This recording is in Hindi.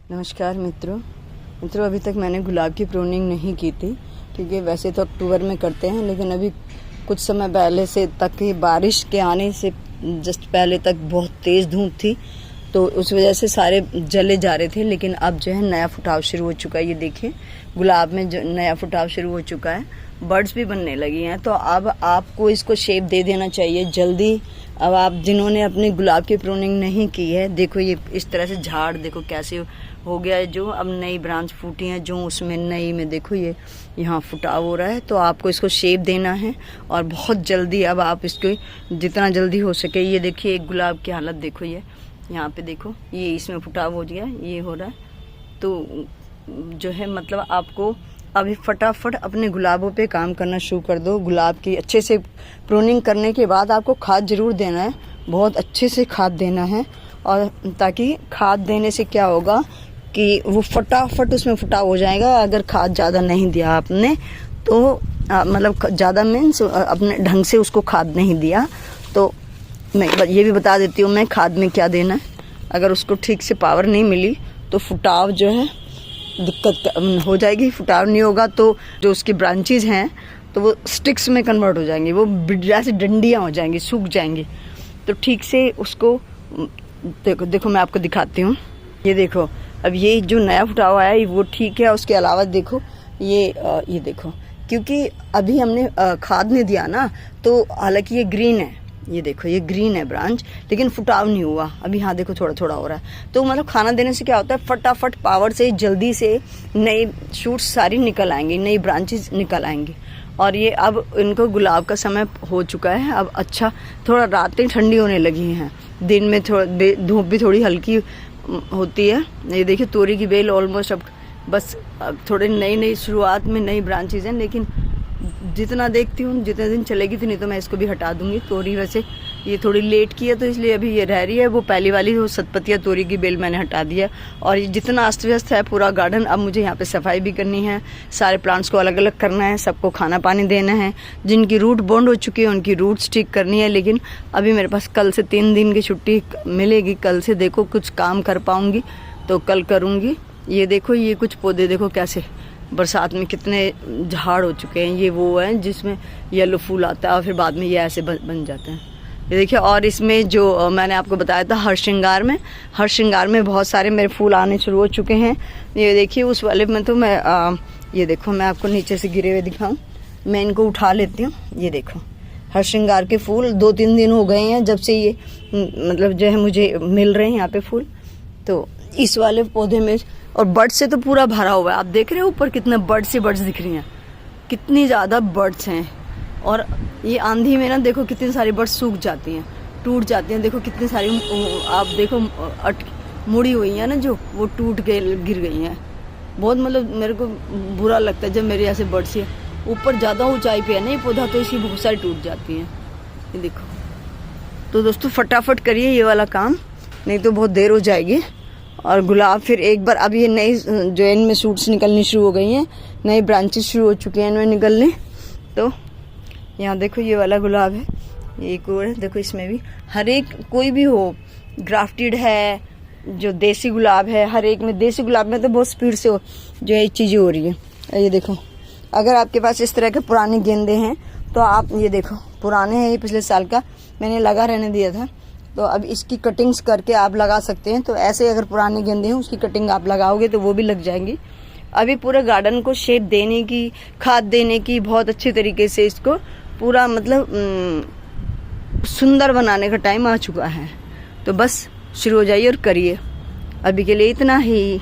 नमस्कार मित्रों, अभी तक मैंने गुलाब की प्रूनिंग नहीं की थी। ठीक है, वैसे तो अक्टूबर में करते हैं, लेकिन अभी कुछ समय पहले से तक ही बारिश के आने से जस्ट पहले तक बहुत तेज़ धूप थी, तो उस वजह से सारे जले जा रहे थे। लेकिन अब जो है नया फुटाव शुरू हो चुका है। ये देखिए, गुलाब में जो नया फुटाव शुरू हो चुका है, बर्ड्स भी बनने लगी हैं। तो अब आपको इसको शेप दे देना चाहिए जल्दी। अब आप जिन्होंने अपने गुलाब की प्रूनिंग नहीं की है, देखो ये इस तरह से झाड़ देखो कैसे हो गया है। जो अब नई ब्रांच फूटी हैं, जो उसमें नई में देखो ये यहाँ फुटाव हो रहा है। तो आपको इसको शेप देना है और बहुत जल्दी अब आप इसको जितना जल्दी हो सके। ये देखिए एक गुलाब की हालत देखो, ये यहाँ पे देखो, ये इसमें फुटाव हो गया, ये हो रहा है। तो जो है मतलब आपको अभी फटाफट अपने गुलाबों पे काम करना शुरू कर दो। गुलाब की अच्छे से प्रूनिंग करने के बाद आपको खाद जरूर देना है, बहुत अच्छे से खाद देना है। और ताकि खाद देने से क्या होगा कि वो फटाफट उसमें फुटाव हो जाएगा। अगर खाद ज़्यादा नहीं दिया आपने तो मतलब ज़्यादा मीन्स अपने ढंग से उसको खाद नहीं दिया, तो मैं ये भी बता देती हूँ मैं खाद में क्या देना है। अगर उसको ठीक से पावर नहीं मिली तो फुटाव जो है दिक्कत हो जाएगी। फुटाव नहीं होगा तो जो उसकी ब्रांचेज हैं तो वो स्टिक्स में कन्वर्ट हो जाएंगी, वो जैसे डंडियाँ हो जाएंगी, सूख जाएंगी। तो ठीक से उसको देखो मैं आपको दिखाती हूँ। ये देखो, अब ये जो नया फुटाव आया है वो ठीक है। उसके अलावा देखो ये देखो, क्योंकि अभी हमने खाद नहीं दिया ना, तो हालांकि ये ग्रीन है, ये देखो ये ग्रीन है ब्रांच, लेकिन फुटाव नहीं हुआ अभी। हाँ देखो थोड़ा थोड़ा हो रहा है। तो मतलब खाना देने से क्या होता है, फटाफट पावर से जल्दी से नई शूट्स सारी निकल आएंगी, नई ब्रांचेस निकल आएंगी। और ये अब इनको गुलाब का समय हो चुका है। अब अच्छा थोड़ा रातें ठंडी होने लगी हैं, दिन में थोड़ा धूप भी थोड़ी हल्की होती है। ये देखिए तोरी की बेल ऑलमोस्ट अब बस थोड़े नई शुरुआत में नई ब्रांचेज हैं, लेकिन जितना देखती हूँ जितने दिन चलेगी तो नहीं तो मैं इसको भी हटा दूंगी। तोरी वैसे ये थोड़ी लेट की है तो इसलिए अभी ये रह रही है। वो पहली वाली वो सतपतिया तोरी की बेल मैंने हटा दिया। और ये जितना अस्त व्यस्त है पूरा गार्डन, अब मुझे यहाँ पे सफाई भी करनी है, सारे प्लांट्स को अलग अलग करना है, सबको खाना पानी देना है। जिनकी रूट बॉन्ड हो चुकी है उनकी रूट्स ठीक करनी है। लेकिन अभी मेरे पास कल से 3 दिन की छुट्टी मिलेगी। कल से देखो कुछ काम कर पाऊँगी तो कल करूँगी। ये देखो ये कुछ पौधे देखो कैसे बरसात में कितने झाड़ हो चुके हैं। ये वो है जिसमें येलो फूल आता है और फिर बाद में ये ऐसे बन जाते हैं। ये देखिए, और इसमें जो मैंने आपको बताया था हर श्रृंगार में बहुत सारे मेरे फूल आने शुरू हो चुके हैं। ये देखिए उस वाले में तो मैं ये देखो मैं आपको नीचे से गिरे हुए दिखाऊं, मैं इनको उठा लेती हूँ। ये देखो हर श्रृंगार के फूल 2-3 दिन हो गए हैं जब से ये मतलब जो है मुझे मिल रहे हैं यहाँ पे फूल। तो इस वाले पौधे में और बर्ड्स से तो पूरा भरा हुआ है। आप देख रहे हो ऊपर कितने बर्ड्स दिख रही हैं, कितनी ज़्यादा बर्ड्स हैं। और ये आंधी में ना देखो कितनी सारी बर्ड्स सूख जाती हैं, टूट जाती हैं। देखो कितनी सारी आप देखो मुड़ी हुई हैं ना, जो वो टूट के गिर गई हैं। बहुत मतलब मेरे को बुरा लगता है जब मेरे ऐसे बर्ड्स है ऊपर ज़्यादा ऊंचाई पे है ना ये पौधा, तो इसकी बहुत सारी टूट जाती हैं। ये देखो, तो दोस्तों फटाफट करिए ये वाला काम, नहीं तो बहुत देर हो जाएगी। और गुलाब फिर एक बार अब ये नई जो इनमें शूट्स निकलनी शुरू हो गई हैं, नई ब्रांचेस शुरू हो चुकी हैं इनमें निकलने। तो यहाँ देखो ये वाला गुलाब है, ये एक और है देखो, इसमें भी हर एक कोई भी हो, ग्राफ्टेड है जो देसी गुलाब है, हर एक में देसी गुलाब में तो बहुत स्पीड से जो है चीज़ें हो रही है। ये देखो, अगर आपके पास इस तरह के पुराने गेंदे हैं तो आप ये देखो पुराने हैं, ये पिछले साल का मैंने लगा रहने दिया था, तो अब इसकी कटिंग्स करके आप लगा सकते हैं। तो ऐसे अगर पुराने गेंदे हैं उसकी कटिंग आप लगाओगे तो वो भी लग जाएंगी। अभी पूरे गार्डन को शेप देने की, खाद देने की, बहुत अच्छे तरीके से इसको पूरा मतलब सुंदर बनाने का टाइम आ चुका है। तो बस शुरू हो जाइए और करिए। अभी के लिए इतना ही।